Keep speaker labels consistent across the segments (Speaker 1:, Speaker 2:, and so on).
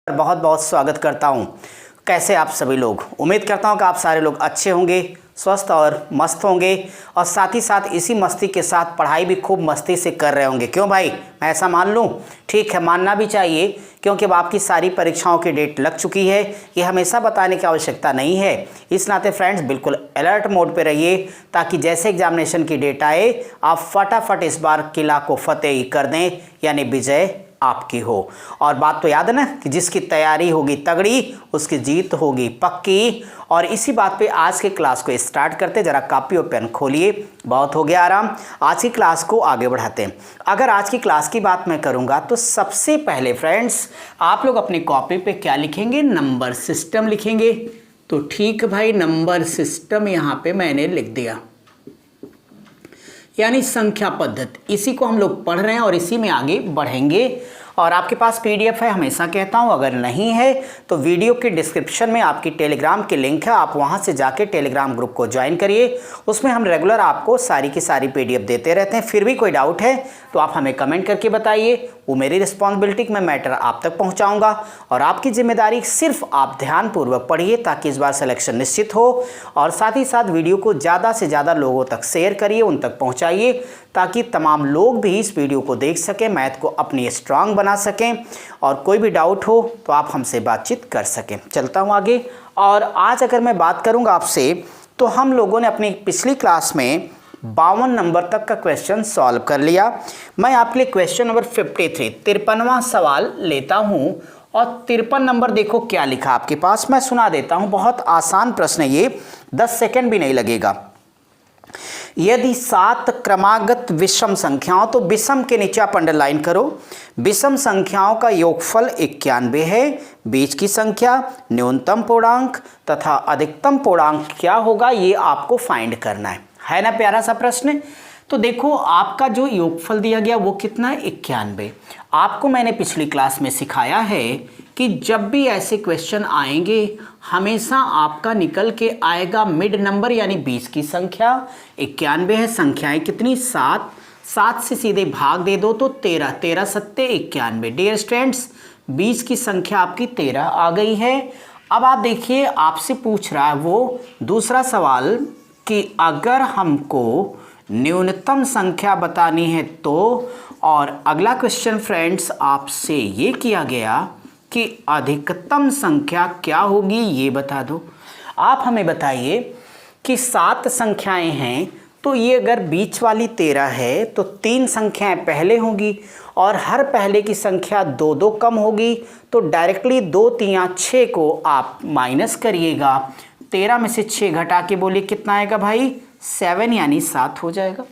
Speaker 1: बहुत बहुत स्वागत करता हूं। कैसे आप सभी लोग? उम्मीद करता हूं कि आप सारे लोग अच्छे होंगे, स्वस्थ और मस्त होंगे और साथ ही साथ इसी मस्ती के साथ पढ़ाई भी खूब मस्ती से कर रहे होंगे। क्यों भाई, मैं ऐसा मान लूं? ठीक है, मानना भी चाहिए, क्योंकि अब आपकी सारी परीक्षाओं की डेट लग चुकी है। ये हमेशा बताने की आवश्यकता नहीं है। इस नाते फ्रेंड्स बिल्कुल अलर्ट मोड पे रहिए, ताकि जैसे एग्जामिनेशन की डेट आए आप फटाफट इस बार किला को फतेह कर दें, यानी विजय आपकी हो। और बात तो याद है ना कि जिसकी तैयारी होगी तगड़ी उसकी जीत होगी पक्की। और इसी बात पे आज के क्लास को स्टार्ट करते। जरा कॉपी और पेन खोलिए, बहुत हो गया आराम, आज की क्लास को आगे बढ़ाते हैं। अगर आज की क्लास की बात मैं करूंगा तो सबसे पहले फ्रेंड्स आप लोग अपनी कॉपी पे क्या लिखेंगे? नंबर सिस्टम लिखेंगे। तो ठीक भाई, नंबर सिस्टम यहाँ पे मैंने लिख दिया, यानी संख्या पद्धति। इसी को हम लोग पढ़ रहे हैं और इसी में आगे बढ़ेंगे। और आपके पास पीडीएफ है, हमेशा कहता हूं, अगर नहीं है तो वीडियो के डिस्क्रिप्शन में आपकी टेलीग्राम की लिंक है, आप वहां से जाके टेलीग्राम ग्रुप को ज्वाइन करिए। उसमें हम रेगुलर आपको सारी की सारी पीडीएफ देते रहते हैं। फिर भी कोई डाउट है तो आप हमें कमेंट करके बताइए, वो मेरी रिस्पॉन्सिबिलिटी कि मैं मैटर आप तक पहुँचाऊँगा। और आपकी जिम्मेदारी सिर्फ आप ध्यानपूर्वक पढ़िए ताकि इस बार सिलेक्शन निश्चित हो। और साथ ही साथ वीडियो को ज़्यादा से ज़्यादा लोगों तक शेयर करिए, उन तक पहुँचाइए, ताकि तमाम लोग भी इस वीडियो को देख सकें, मैथ को अपनी स्ट्रांग बना सकें। और कोई भी डाउट हो तो आप हमसे बातचीत कर सकें। चलता हूं आगे। और आज अगर मैं बात करूंगा आपसे, तो हम लोगों ने अपनी पिछली क्लास में 52 नंबर तक का क्वेश्चन सॉल्व कर लिया। मैं आपके लिए क्वेश्चन नंबर 53 53वां सवाल लेता हूं। और 53 नंबर देखो क्या लिखा आपके पास, मैं सुना देता हूं। बहुत आसान प्रश्न है ये, 10 सेकेंड भी नहीं लगेगा। यदि 7 क्रमागत विषम संख्याओं, तो विषम के नीचे आप अंडरलाइन करो, विषम संख्याओं का योगफल 91 है, बीच की संख्या, न्यूनतम पूर्णांक तथा अधिकतम पूर्णांक क्या होगा, ये आपको फाइंड करना है ना? प्यारा सा प्रश्न। तो देखो आपका जो योगफल दिया गया वो कितना है? 91। आपको मैंने पिछली क्लास में सिखाया है कि जब भी ऐसे क्वेश्चन आएंगे हमेशा आपका निकल के आएगा मिड नंबर, यानी बीच की संख्या। 91 है, संख्याएं कितनी? 7। 7 से सीधे भाग दे दो तो 13, 13 सत्ते 91। डियर स्टूडेंट्स, बीच की संख्या आपकी 13 आ गई है। अब आप देखिए, आपसे पूछ रहा है वो दूसरा सवाल कि अगर हमको न्यूनतम संख्या बतानी है तो, और अगला क्वेश्चन फ्रेंड्स आपसे ये किया गया कि अधिकतम संख्या क्या होगी, ये बता दो। आप हमें बताइए कि 7 संख्याएं हैं, तो ये अगर बीच वाली 13 है तो 3 संख्याएं पहले होंगी और हर पहले की संख्या 2-2 कम होगी। तो डायरेक्टली 2 3 6 को आप माइनस करिएगा। 13 में से 6 घटा के बोलिए कितना आएगा भाई? 7, यानी 7 हो जाएगा।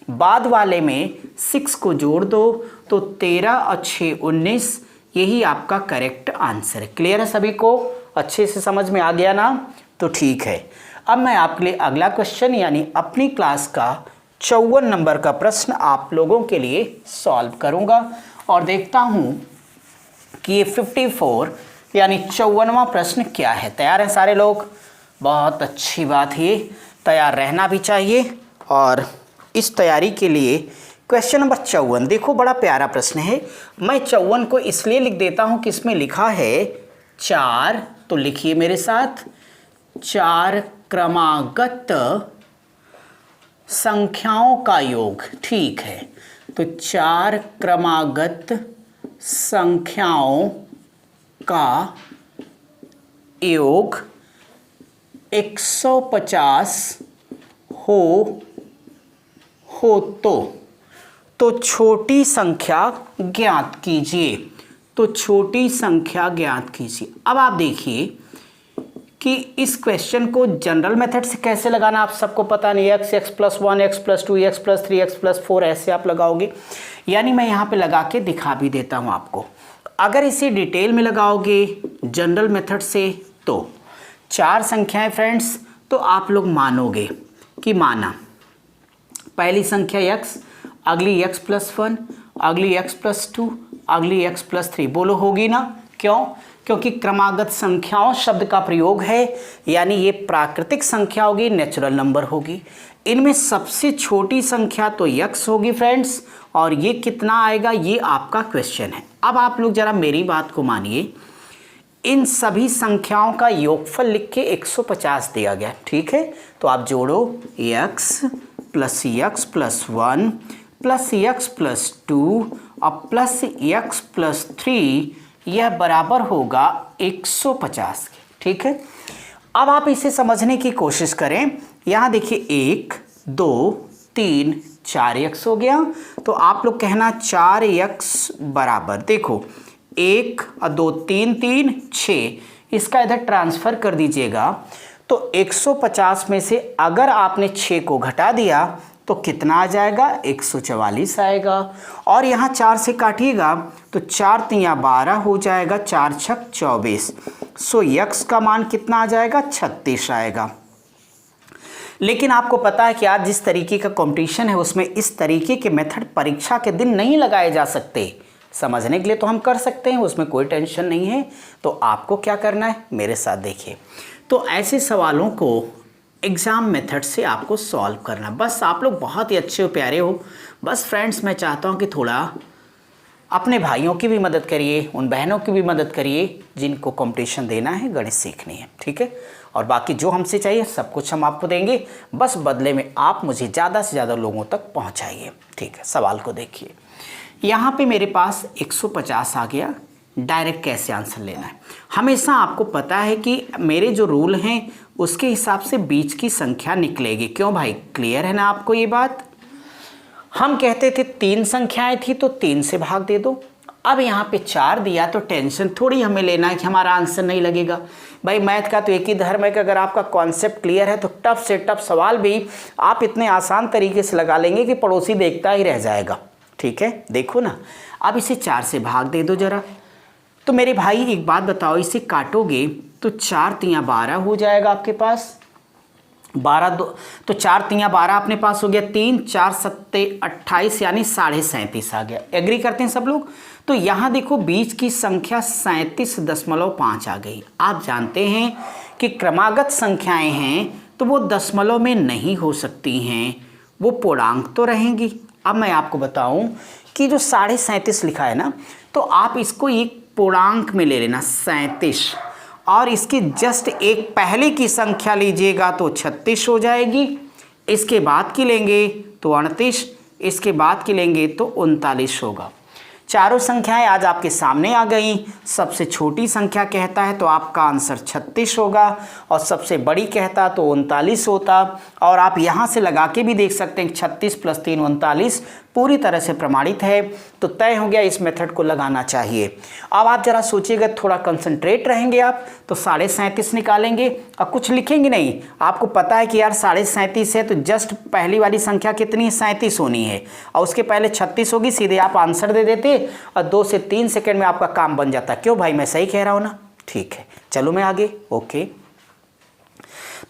Speaker 1: बाद वाले में 6 को जोड़ दो तो 13 और 6 19, यही आपका करेक्ट आंसर है। क्लियर है सभी को? अच्छे से समझ में आ गया ना? तो ठीक है। अब मैं आपके लिए अगला क्वेश्चन, यानी अपनी क्लास का 54 नंबर का प्रश्न आप लोगों के लिए सॉल्व करूंगा। और देखता हूं कि ये 54 यानी 54वां प्रश्न क्या है। तैयार हैं सारे लोग? बहुत अच्छी बात है, तैयार रहना भी चाहिए। और इस तैयारी के लिए क्वेश्चन नंबर 54 देखो, बड़ा प्यारा प्रश्न है। मैं 54 को इसलिए लिख देता हूं कि इसमें लिखा है 4, तो लिखिए मेरे साथ, 4 क्रमागत संख्याओं का योग। ठीक है, तो 4 क्रमागत संख्याओं का योग 150 हो तो छोटी संख्या ज्ञात कीजिए। तो छोटी संख्या ज्ञात कीजिए। अब आप देखिए कि इस क्वेश्चन को जनरल मेथड से कैसे लगाना आप सबको पता नहीं। x, x+1, x+2, x+3, x+4 ऐसे आप लगाओगे, यानी मैं यहाँ पे लगा के दिखा भी देता हूँ आपको। अगर इसे डिटेल में लगाओगे जनरल मेथड से तो 4 संख्याएं फ्रेंड्स, तो आप लोग मानोगे कि माना पहली संख्या x, अगली x+1, अगली x+2, अगली x+3, बोलो होगी ना? क्यों? क्योंकि क्रमागत संख्याओं शब्द का प्रयोग है, यानी ये प्राकृतिक संख्या होगी, नेचुरल नंबर होगी। इनमें सबसे छोटी संख्या तो x होगी फ्रेंड्स, और ये कितना आएगा ये आपका क्वेश्चन है। अब आप लोग जरा मेरी बात को मानिए इन सभी संख्याओं का योगफल लिख के 150 दिया गया, ठीक है। तो आप जोड़ो x plus x plus 1 plus x plus 2 और प्लस x प्लस 3, यह बराबर होगा 150 के, ठीक है। अब आप इसे समझने की कोशिश करें। यहाँ देखिए 1 2 3 4x हो गया, तो आप लोग कहना 4x बराबर, देखो 1 और 2 3 3 6, इसका इधर ट्रांसफ़र कर दीजिएगा। तो 150 में से अगर आपने 6 को घटा दिया तो कितना आ जाएगा, 144 आएगा। और यहाँ 4 से काटिएगा तो 4 तिया 12 हो जाएगा, 4 छक 24। सो यक्स का मान कितना आ जाएगा, 36 आएगा। लेकिन आपको पता है कि आज जिस तरीके का कंपटीशन है उसमें इस तरीके के मेथड परीक्षा के दिन नहीं लगाए जा सकते। समझने के लिए तो हम कर सकते हैं, उसमें कोई टेंशन नहीं है। तो आपको क्या करना है, मेरे साथ देखिए। तो ऐसे सवालों को एग्ज़ाम मेथड से आपको सॉल्व करना, बस आप लोग बहुत ही अच्छे और प्यारे हो। बस फ्रेंड्स, मैं चाहता हूँ कि थोड़ा अपने भाइयों की भी मदद करिए, उन बहनों की भी मदद करिए जिनको कंपटीशन देना है, गणित सीखनी है, ठीक है। और बाकी जो हमसे चाहिए सब कुछ हम आपको देंगे, बस बदले में आप मुझे ज़्यादा से ज़्यादा लोगों तक पहुँचाइए, ठीक है। सवाल को देखिए, यहाँ पे मेरे पास 150 आ गया। डायरेक्ट कैसे आंसर लेना है, हमेशा आपको पता है कि मेरे जो रूल हैं उसके हिसाब से बीच की संख्या निकलेगी। क्यों भाई, क्लियर है ना आपको ये बात। हम कहते थे 3 संख्याएं थी तो 3 से भाग दे दो। अब यहाँ पे 4 दिया तो टेंशन थोड़ी हमें लेना है कि हमारा आंसर नहीं लगेगा। भाई मैथ का तो एक ही धर्म है कि अगर आपका कॉन्सेप्ट क्लियर है तो टफ से टफ सवाल भी आप इतने आसान तरीके से लगा लेंगे कि पड़ोसी देखता ही रह जाएगा, ठीक है। देखो ना, अब इसे 4 से भाग दे दो ज़रा। तो मेरे भाई एक बात बताओ, इसे काटोगे तो 4 तिया 12 हो जाएगा आपके पास, 12 2 तो 4 तिया 12 अपने पास हो गया, 3 4 सत्ते 28 यानी 37.5 आ गया। एग्री करते हैं सब लोग। तो यहाँ देखो बीच की संख्या 37.5 आ गई। आप जानते हैं कि क्रमागत संख्याएं हैं तो वो दशमलव में नहीं हो सकती हैं, वो पूर्णांक तो रहेंगी। अब मैं आपको बताऊं कि जो 37.5 लिखा है ना, तो आप इसको एक पूर्णांक में ले लेना 37, और इसकी जस्ट एक पहले की संख्या लीजिएगा तो 36 हो जाएगी। इसके बाद की लेंगे तो 38, इसके बाद की लेंगे तो 39 होगा। चारों संख्याएं आज आपके सामने आ गई। सबसे छोटी संख्या कहता है तो आपका आंसर 36 होगा, और सबसे बड़ी कहता तो 39 होता। और आप यहाँ से लगा के भी देख सकते हैं 36 + 3 39 पूरी तरह से प्रमाणित है। तो तय हो गया, इस मेथड को लगाना चाहिए। अब आप जरा सोचिएगा, थोड़ा कंसंट्रेट रहेंगे आप तो 37.5 निकालेंगे और कुछ लिखेंगे नहीं। आपको पता है कि यार 37.5 है तो जस्ट पहली वाली संख्या कितनी है, 37 होनी है, और उसके पहले 36 होगी। सीधे आप आंसर दे देते और 2 से 3 सेकेंड में आपका काम बन जाता। क्यों भाई, मैं सही कह रहा हूँ ना, ठीक है। चलो मैं आगे, ओके।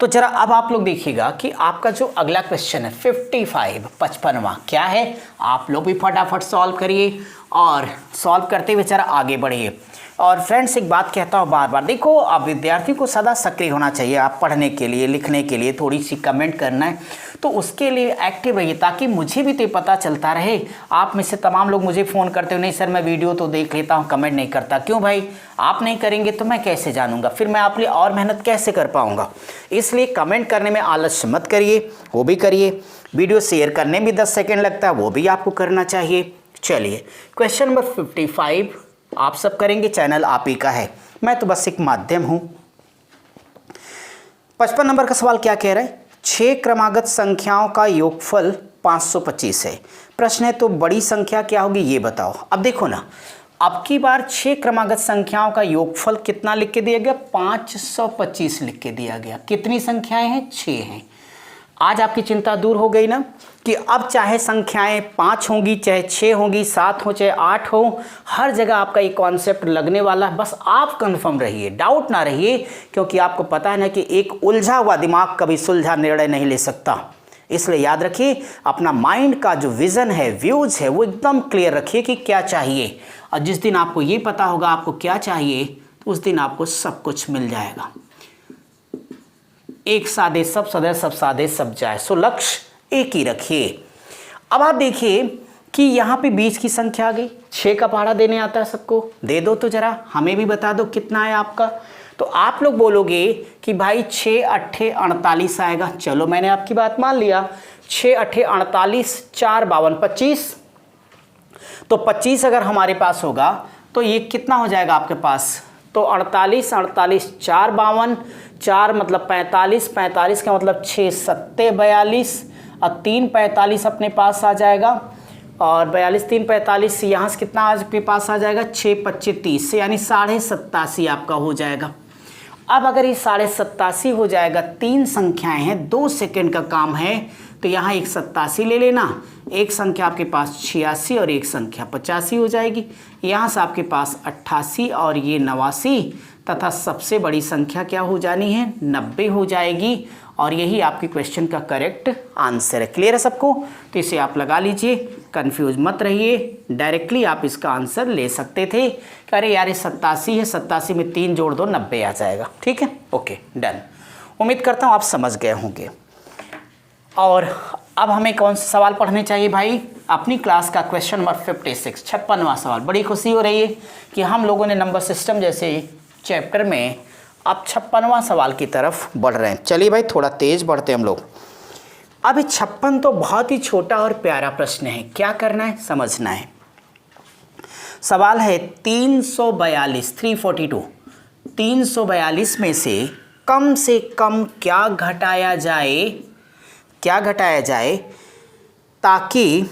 Speaker 1: तो जरा अब आप लोग देखिएगा कि आपका जो अगला क्वेश्चन है 55वां क्या है। आप लोग भी फटाफट सॉल्व करिए और सॉल्व करते हुए जरा आगे बढ़िए। और फ्रेंड्स, एक बात कहता हूँ बार बार, देखो अब विद्यार्थी को सदा सक्रिय होना चाहिए। आप पढ़ने के लिए, लिखने के लिए, थोड़ी सी कमेंट करना है तो उसके लिए एक्टिव रहिए, ताकि मुझे भी तो पता चलता रहे। आप में से तमाम लोग मुझे फ़ोन करते हो, नहीं सर मैं वीडियो तो देख लेता हूँ, कमेंट नहीं करता। क्यों भाई, आप नहीं करेंगे तो मैं कैसे जानूँगा, फिर मैं आप लिए और मेहनत कैसे कर पाऊँगा। इसलिए कमेंट करने में आलस्य मत करिए, वो भी करिए। वीडियो शेयर करने में 10 सेकेंड लगता है, वो भी आपको करना चाहिए। चलिए क्वेश्चन नंबर 55 आप सब करेंगे, चैनल आप ही का है, मैं तो बस एक माध्यम हूँ। 55 नंबर का सवाल क्या कह रहा है, 6 क्रमागत संख्याओं का योगफल 525 है। प्रश्न है तो बड़ी संख्या क्या होगी ये बताओ। अब देखो ना, अब की बार 6 क्रमागत संख्याओं का योगफल कितना लिख के दिया गया, 525 लिख के दिया गया। कितनी संख्याएं हैं, 6 हैं। आज आपकी चिंता दूर हो गई ना कि अब चाहे संख्याएं 5 होंगी, चाहे 6 होंगी, 7 हो, चाहे 8 हो, हर जगह आपका ये कॉन्सेप्ट लगने वाला है। बस आप कंफर्म रहिए, डाउट ना रहिए, क्योंकि आपको पता है ना कि एक उलझा हुआ दिमाग कभी सुलझा निर्णय नहीं ले सकता। इसलिए याद रखिए, अपना माइंड का जो विज़न है, व्यूज है, वो एकदम क्लियर रखिए कि क्या चाहिए। और जिस दिन आपको ये पता होगा आपको क्या चाहिए, तो उस दिन आपको सब कुछ मिल जाएगा। एक साधे सब सदे, सब साधे सब जाए। सो लक्ष्य एक ही रखिए। अब आप देखिए कि यहाँ पे बीच की संख्या आ गई। 6 का पहाड़ा देने आता है सबको, दे दो तो जरा, हमें भी बता दो कितना है आपका। तो आप लोग बोलोगे कि भाई 6 8 48 आएगा। चलो मैंने आपकी बात मान लिया। 6 8 48, 4 52 25। तो 25 अगर हमारे पास होगा तो ये कितना हो जाएगा आपके पास, तो 48 48 4 52, 4 मतलब 45, 45 का मतलब 6 7 42 और 3 45 अपने पास आ जाएगा। और 42 3 45 यहाँ से कितना आपके पास आ जाएगा, 6 25 30 से, यानी 87.5 आपका हो जाएगा। अब अगर ये 87.5 हो जाएगा, 3 संख्याएं हैं, 2 सेकंड का काम है, तो यहाँ एक 87 ले लेना, एक संख्या आपके पास 86 और एक संख्या 85 हो जाएगी। यहाँ से आपके पास 88 और ये 89 तथा सबसे बड़ी संख्या क्या हो जानी है, 90 हो जाएगी। और यही आपके क्वेश्चन का करेक्ट आंसर है। क्लियर है सबको? तो इसे आप लगा लीजिए, कंफ्यूज मत रहिए, डायरेक्टली आप इसका आंसर ले सकते थे कि अरे यार ये 87 है, 87 में 3 जोड़ दो 90 आ जाएगा। ठीक है, ओके डन। उम्मीद करता हूँ आप समझ गए होंगे। और अब हमें कौन सा सवाल पढ़ने चाहिए भाई, अपनी क्लास का क्वेश्चन नंबर 56, 56वां सवाल। बड़ी खुशी हो रही है कि हम लोगों ने नंबर सिस्टम जैसे चैप्टर में अब 56वां सवाल की तरफ बढ़ रहे हैं। चलिए भाई थोड़ा तेज बढ़ते हैं हम लोग। अब 56 तो बहुत ही छोटा और प्यारा प्रश्न है, क्या करना है समझना है। सवाल है 342 342 में से कम क्या घटाया जाए ताकि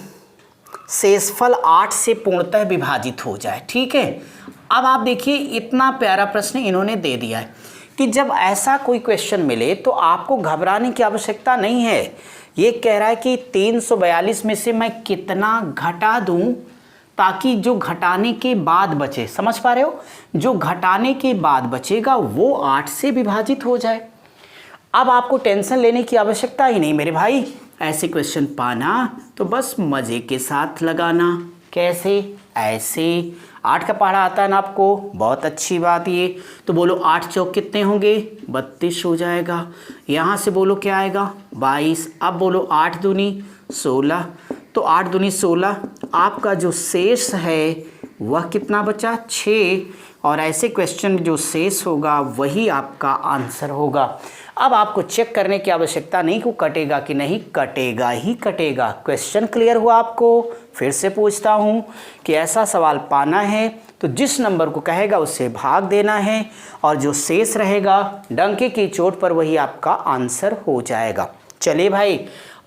Speaker 1: शेषफल 8 से पूर्णतः विभाजित हो जाए। ठीक है, अब आप देखिए इतना प्यारा प्रश्न इन्होंने दे दिया है कि जब ऐसा कोई क्वेश्चन मिले तो आपको घबराने की आवश्यकता नहीं है। ये कह रहा है कि 342 में से मैं कितना घटा दूं ताकि जो घटाने के बाद बचे, समझ पा रहे हो, जो घटाने के बाद बचेगा वो 8 से विभाजित हो जाए। अब आपको टेंशन लेने की आवश्यकता ही नहीं मेरे भाई। ऐसे क्वेश्चन पाना तो बस मज़े के साथ लगाना। कैसे? ऐसे 8 का पहाड़ा आता है ना आपको, बहुत अच्छी बात ये। तो बोलो 8 चौक कितने होंगे, 32 हो जाएगा। यहाँ से बोलो क्या आएगा, 22। अब बोलो 8 दूनी 16, तो 8 दूनी 16। आपका जो शेष है वह कितना बचा, 6। और ऐसे क्वेश्चन जो शेष होगा वही आपका आंसर होगा। अब आपको चेक करने की आवश्यकता नहीं कि कटेगा कि नहीं, कटेगा ही कटेगा। क्वेश्चन क्लियर हुआ आपको? फिर से पूछता हूँ कि ऐसा सवाल पाना है तो जिस नंबर को कहेगा उससे भाग देना है और जो शेष रहेगा डंके की चोट पर वही आपका आंसर हो जाएगा। चलिए भाई,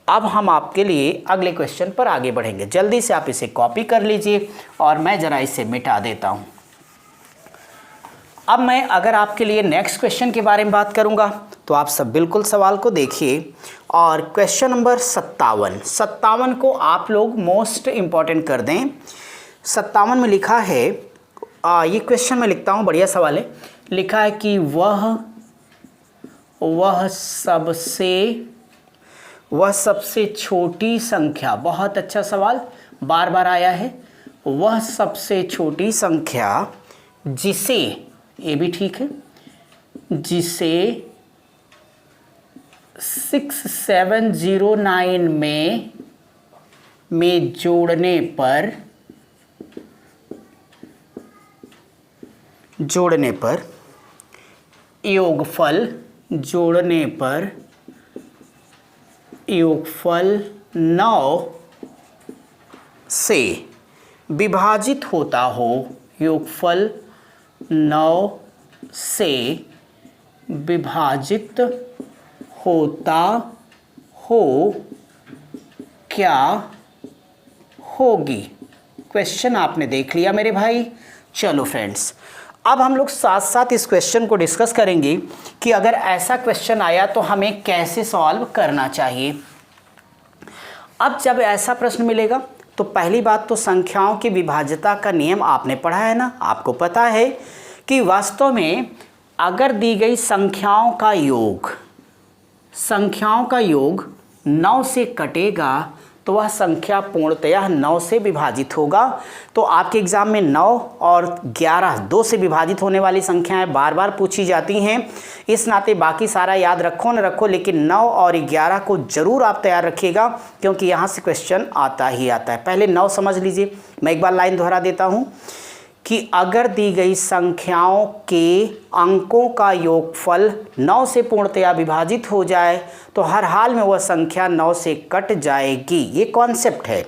Speaker 1: अब हम आपके लिए अगले क्वेश्चन पर आगे बढ़ेंगे। जल्दी से आप इसे कॉपी कर लीजिए और मैं ज़रा इसे मिटा देता हूँ। अब मैं अगर आपके लिए नेक्स्ट क्वेश्चन के बारे में बात करूंगा तो आप सब बिल्कुल सवाल को देखिए। और क्वेश्चन नंबर 57 को आप लोग मोस्ट इम्पॉर्टेंट कर दें। 57 में लिखा है, ये क्वेश्चन मैं लिखता हूँ, बढ़िया सवाल है। लिखा है कि वह सबसे छोटी संख्या, बहुत अच्छा सवाल, बार बार आया है। वह सबसे छोटी संख्या जिसे, ये भी ठीक है, जिसे 6709 में जोड़ने पर योगफल 9 से विभाजित होता हो, योगफल 9 से विभाजित होता हो, क्या होगी। क्वेश्चन आपने देख लिया मेरे भाई। चलो फ्रेंड्स, अब हम लोग साथ साथ इस क्वेश्चन को डिस्कस करेंगे कि अगर ऐसा क्वेश्चन आया तो हमें कैसे सॉल्व करना चाहिए। अब जब ऐसा प्रश्न मिलेगा तो पहली बात तो संख्याओं की विभाज्यता का नियम आपने पढ़ा है ना। आपको पता है कि वास्तव में अगर दी गई संख्याओं का योग 9 से कटेगा तो वह संख्या पूर्णतया 9 से विभाजित होगा। तो आपके एग्जाम में 9 और 11 2 से विभाजित होने वाली संख्याएं बार बार पूछी जाती हैं, इस नाते बाकी सारा याद रखो न रखो, लेकिन 9 और 11 को जरूर आप तैयार रखिएगा, क्योंकि यहाँ से क्वेश्चन आता ही आता है। पहले 9 समझ लीजिए, मैं एक बार लाइन दोहरा देता हूँ कि अगर दी गई संख्याओं के अंकों का योगफल 9 से पूर्णतया विभाजित हो जाए तो हर हाल में वह संख्या 9 से कट जाएगी। ये कॉन्सेप्ट है।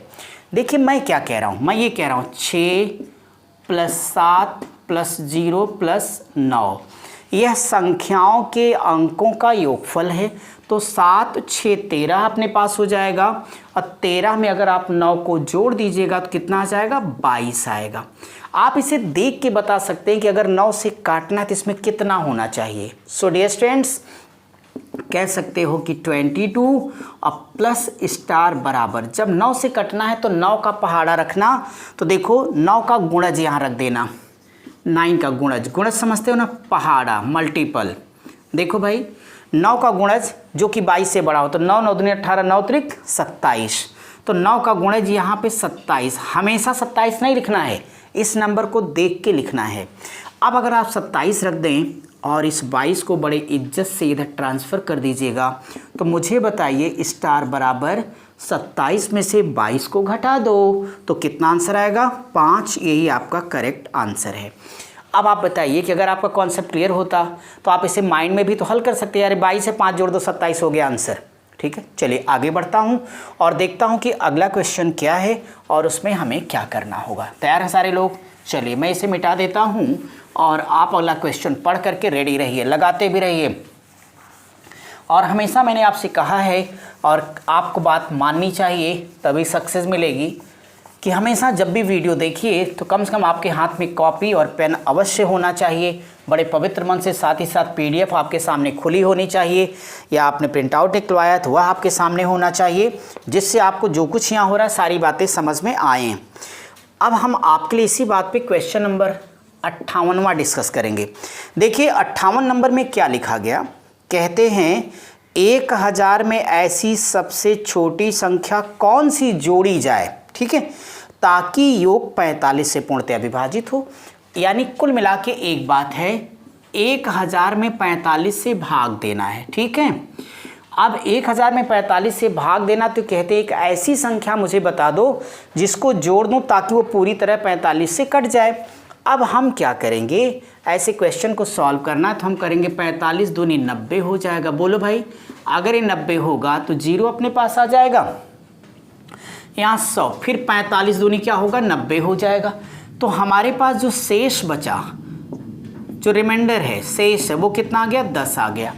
Speaker 1: देखिए मैं क्या कह रहा हूँ, मैं ये कह रहा हूँ 6 + 7 + 0 + 9 यह संख्याओं के अंकों का योगफल है। तो 7 6 13 अपने पास हो जाएगा, और 13 में अगर आप 9 को जोड़ दीजिएगा तो कितना आ जाएगा, 22 आएगा। आप इसे देख के बता सकते हैं कि अगर 9 से काटना है तो इसमें कितना होना चाहिए। सो डियर स्टूडेंट्स, कह सकते हो कि 22 और प्लस स्टार बराबर, जब 9 से कटना है तो 9 का पहाड़ा रखना। तो देखो 9 का गुणज यहाँ रख देना, 9 का गुणज, गुणज समझते हो ना, पहाड़ा मल्टीपल। देखो भाई 9 का गुणज जो कि 22 से बड़ा हो, तो 9 9 दूनी 18, 9 त्रिक 27, तो 9 का गुणज यहाँ पे 27। हमेशा 27 नहीं लिखना है, इस नंबर को देख के लिखना है। अब अगर आप 27 रख दें और इस 22 को बड़े इज्जत से इधर ट्रांसफ़र कर दीजिएगा, तो मुझे बताइए स्टार बराबर 27 में से 22 को घटा दो तो कितना आंसर आएगा, 5। यही आपका करेक्ट आंसर है। अब आप बताइए कि अगर आपका कॉन्सेप्ट क्लियर होता तो आप इसे माइंड में भी तो हल कर सकते हैं। अरे 22 से 5 जोड़ दो, 27 हो गया आंसर। ठीक है, चलिए आगे बढ़ता हूँ और देखता हूँ कि अगला क्वेश्चन क्या है और उसमें हमें क्या करना होगा। तैयार हैं सारे लोग? चलिए मैं इसे मिटा देता हूँ और आप अगला क्वेश्चन पढ़ करके रेडी रहिए, लगाते भी रहिए। और हमेशा मैंने आपसे कहा है और आपको बात माननी चाहिए तभी सक्सेस मिलेगी कि हमेशा जब भी वीडियो देखिए तो कम से कम आपके हाथ में कॉपी और पेन अवश्य होना चाहिए, बड़े पवित्र मन से। साथ ही साथ PDF आपके सामने खुली होनी चाहिए, या आपने प्रिंट आउट निकलवाया तो वह आपके सामने होना चाहिए, जिससे आपको जो कुछ यहाँ हो रहा है सारी बातें समझ में आएँ। अब हम आपके लिए इसी बात पे क्वेश्चन नंबर 58वां डिस्कस करेंगे। देखिए 58 नंबर में क्या लिखा गया, कहते हैं 1000 में ऐसी सबसे छोटी संख्या कौन सी जोड़ी जाए, ठीक है, ताकि योग 45 से पूर्णतया विभाजित हो। यानी कुल मिला के एक बात है, 1000 में 45 से भाग देना है। ठीक है, अब 1000 में 45 से भाग देना, तो कहते हैं एक ऐसी संख्या मुझे बता दो जिसको जोड़ दूं ताकि वो पूरी तरह 45 से कट जाए। अब हम क्या करेंगे, ऐसे क्वेश्चन को सॉल्व करना है तो हम करेंगे 45 दूनी 90 हो जाएगा। बोलो भाई, अगर ये 90 होगा तो 0 अपने पास आ जाएगा, यहाँ 100, फिर 45 दूनी क्या होगा, 90 हो जाएगा। तो हमारे पास जो शेष बचा, जो रिमाइंडर है, शेष है, वो कितना आ गया, 10 आ गया।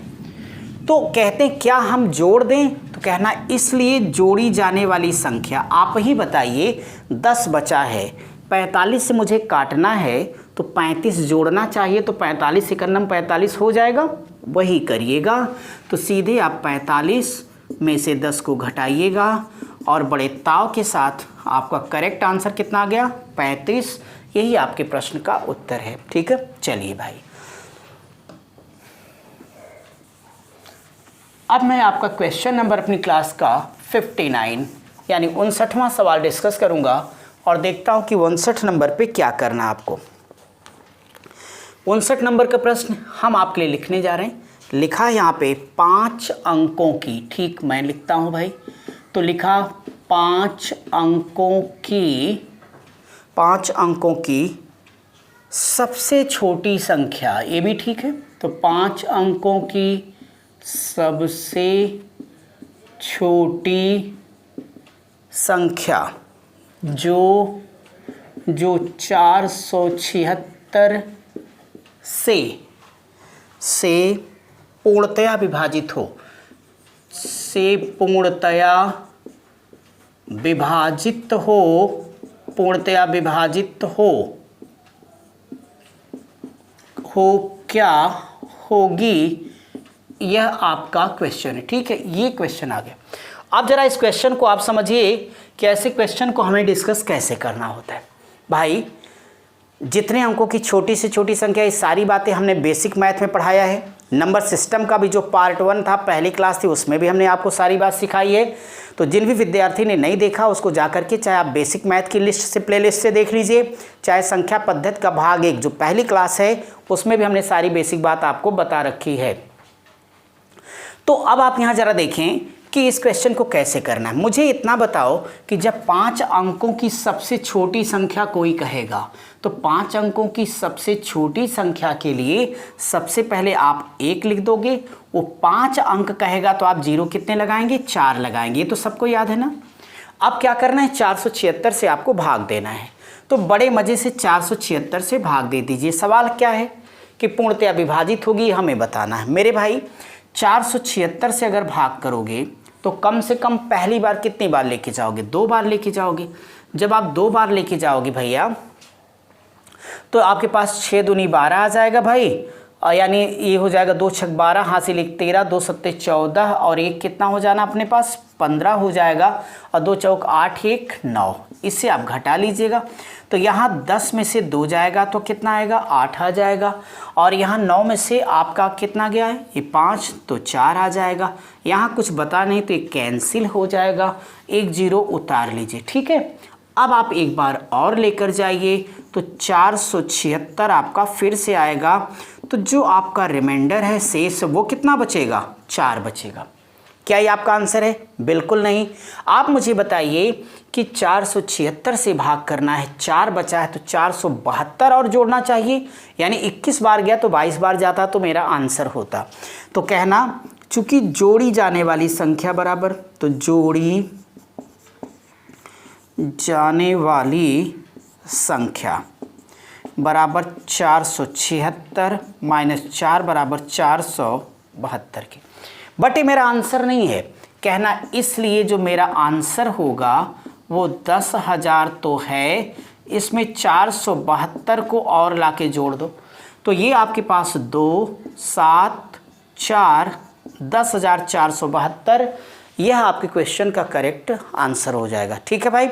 Speaker 1: तो कहते हैं क्या हम जोड़ दें, तो कहना इसलिए जोड़ी जाने वाली संख्या आप ही बताइए। 10 बचा है, 45 से मुझे काटना है तो 35 जोड़ना चाहिए, तो 45 से करना 45 हो जाएगा, वही करिएगा। तो सीधे आप 45 में से 10 को घटाइएगा और बड़े ताव के साथ आपका करेक्ट आंसर कितना आ गया, 35। यही आपके प्रश्न का उत्तर है। ठीक है, चलिए भाई अब मैं आपका क्वेश्चन नंबर अपनी क्लास का 59 यानी 59वां सवाल डिस्कस करूंगा और देखता हूं कि 59 नंबर पे क्या करना है आपको। 59 नंबर का प्रश्न हम आपके लिए लिखने जा रहे हैं। लिखा यहाँ पे 5 अंकों की, ठीक मैं लिखता हूँ भाई, तो लिखा 5 अंकों की सबसे छोटी संख्या, ये भी ठीक है। तो 5 अंकों की सबसे छोटी संख्या जो 476 से पूर्णतया विभाजित हो, पूर्णतया विभाजित हो क्या होगी, यह आपका क्वेश्चन है। ठीक है, ये क्वेश्चन आ गया। अब जरा इस क्वेश्चन को आप समझिए कि ऐसे क्वेश्चन को हमें डिस्कस कैसे करना होता है। भाई जितने अंकों की छोटी से छोटी संख्या, ये सारी बातें हमने बेसिक मैथ में पढ़ाया है, नंबर सिस्टम का भी जो पार्ट 1 था, पहली क्लास थी, उसमें भी हमने आपको सारी बात सिखाई है। तो जिन भी विद्यार्थी ने नहीं देखा उसको जा करके चाहे आप बेसिक मैथ की लिस्ट से, प्लेलिस्ट से देख लीजिए, चाहे संख्या पद्धति का भाग 1 जो पहली क्लास है उसमें भी हमने सारी बेसिक बात आपको बता रखी है। तो अब आप यहाँ ज़रा देखें कि इस क्वेश्चन को कैसे करना है। मुझे इतना बताओ कि जब 5 अंकों की सबसे छोटी संख्या कोई कहेगा तो 5 अंकों की सबसे छोटी संख्या के लिए सबसे पहले आप 1 लिख दोगे, वो 5 अंक कहेगा तो आप 0 कितने लगाएंगे, 4 लगाएंगे। ये तो सबको याद है ना। अब क्या करना है, 476 से आपको भाग देना है। तो बड़े मज़े से 476 से भाग दे दीजिए। सवाल क्या है कि पूर्णतया विभाजित होगी, हमें बताना है। मेरे भाई 476 से अगर भाग करोगे तो कम से कम पहली बार कितनी बार लेके जाओगे, 2 बार लेके जाओगे। जब आप 2 बार लेके जाओगे भैया तो आपके पास 6 दूनी 12 आ जाएगा भाई, यानी ये हो जाएगा 2 छक 12, हासिल 1 13, 2 सत्ते 14 और 1 कितना हो जाना अपने पास 15 हो जाएगा, और 2 चौक 8 1 9। इससे आप घटा लीजिएगा तो यहाँ 10 में से 2 जाएगा तो कितना आएगा, 8 आ जाएगा, और यहाँ 9 में से आपका कितना गया है, ये 5 तो 4 आ जाएगा। यहाँ कुछ बता नहीं तो ये कैंसिल हो जाएगा, 1 0 उतार लीजिए। ठीक है, अब आप एक बार और लेकर जाइए तो 476 आपका फिर से आएगा। तो जो आपका रिमाइंडर है शेष वो कितना बचेगा, 4 बचेगा। क्या ये आपका आंसर है? बिल्कुल नहीं। आप मुझे बताइए कि 476 से भाग करना है, 4 बचा है तो 472 और जोड़ना चाहिए, यानी 21 बार गया तो 22 बार जाता तो मेरा आंसर होता। तो कहना चूंकि जोड़ी जाने वाली संख्या बराबर, तो जोड़ी जाने वाली संख्या बराबर 476 माइनस 4 बराबर 472 के, बट ये मेरा आंसर नहीं है। कहना इसलिए जो मेरा आंसर होगा वो 10,000 तो है, इसमें 472 को और लाके जोड़ दो तो ये आपके पास 2 7 4 10,472, यह आपके क्वेश्चन का करेक्ट आंसर हो जाएगा। ठीक है भाई,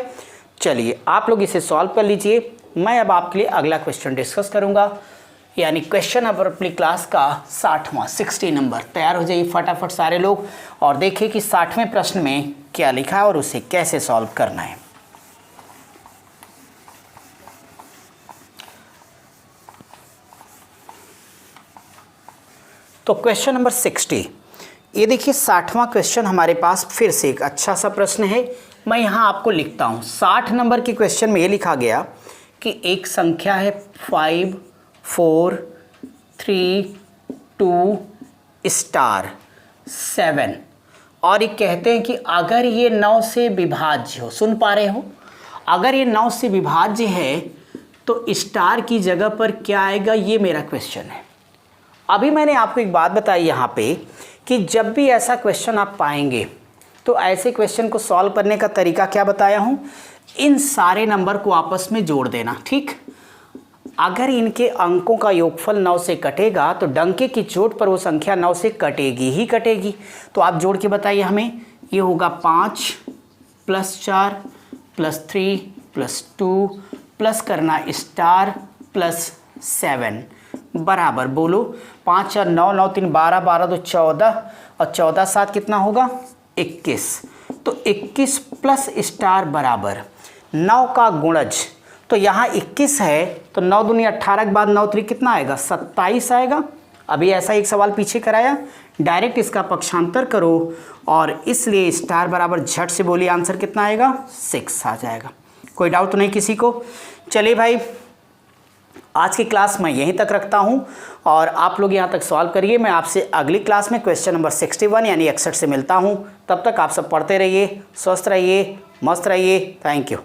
Speaker 1: चलिए आप लोग इसे सॉल्व कर लीजिए। मैं अब आपके लिए अगला क्वेश्चन डिस्कस करूंगा, यानी क्वेश्चन नंबर अपनी क्लास का 60वां 60 नंबर। तैयार हो जाइए फटाफट सारे लोग और देखिए कि 60वें प्रश्न में क्या लिखा है और उसे कैसे सॉल्व करना है। तो क्वेश्चन नंबर 60, ये देखिए 60वां क्वेश्चन हमारे पास फिर से एक अच्छा सा प्रश्न है। मैं यहाँ आपको लिखता हूँ। 60 नंबर के क्वेश्चन में ये लिखा गया कि एक संख्या है 5 4 3 2 स्टार 7, और ये कहते हैं कि अगर ये 9 से विभाज्य हो, सुन पा रहे हो, अगर ये 9 से विभाज्य है तो स्टार की जगह पर क्या आएगा, ये मेरा क्वेश्चन है। अभी मैंने आपको एक बात बताई यहाँ पे कि जब भी ऐसा क्वेश्चन आप पाएंगे तो ऐसे क्वेश्चन को सॉल्व करने का तरीका क्या बताया हूँ, इन सारे नंबर को आपस में जोड़ देना। ठीक, अगर इनके अंकों का योगफल 9 से कटेगा तो डंके की चोट पर वो संख्या 9 से कटेगी ही कटेगी। तो आप जोड़ के बताइए हमें, ये होगा 5 + 4 + 3 + 2 प्लस करना स्टार +7 बराबर, बोलो 5 और 9 9 3 12 12 तो 14 और 14 7 कितना होगा 21। तो 21 प्लस स्टार बराबर 9 का गुणज, तो यहाँ 21 है तो 9 दूनी 18 के बाद 9 3 कितना आएगा 27 आएगा। अभी ऐसा एक सवाल पीछे कराया, डायरेक्ट इसका पक्षांतर करो और इसलिए स्टार बराबर झट से बोलिए आंसर कितना आएगा 6 आ जाएगा। कोई डाउट तो नहीं किसी को? चलिए भाई, आज की क्लास मैं यहीं तक रखता हूं और आप लोग यहां तक सॉल्व करिए। मैं आपसे अगली क्लास में क्वेश्चन नंबर 61 यानी 61 से मिलता हूं। तब तक आप सब पढ़ते रहिए, स्वस्थ रहिए, मस्त रहिए। Thank you.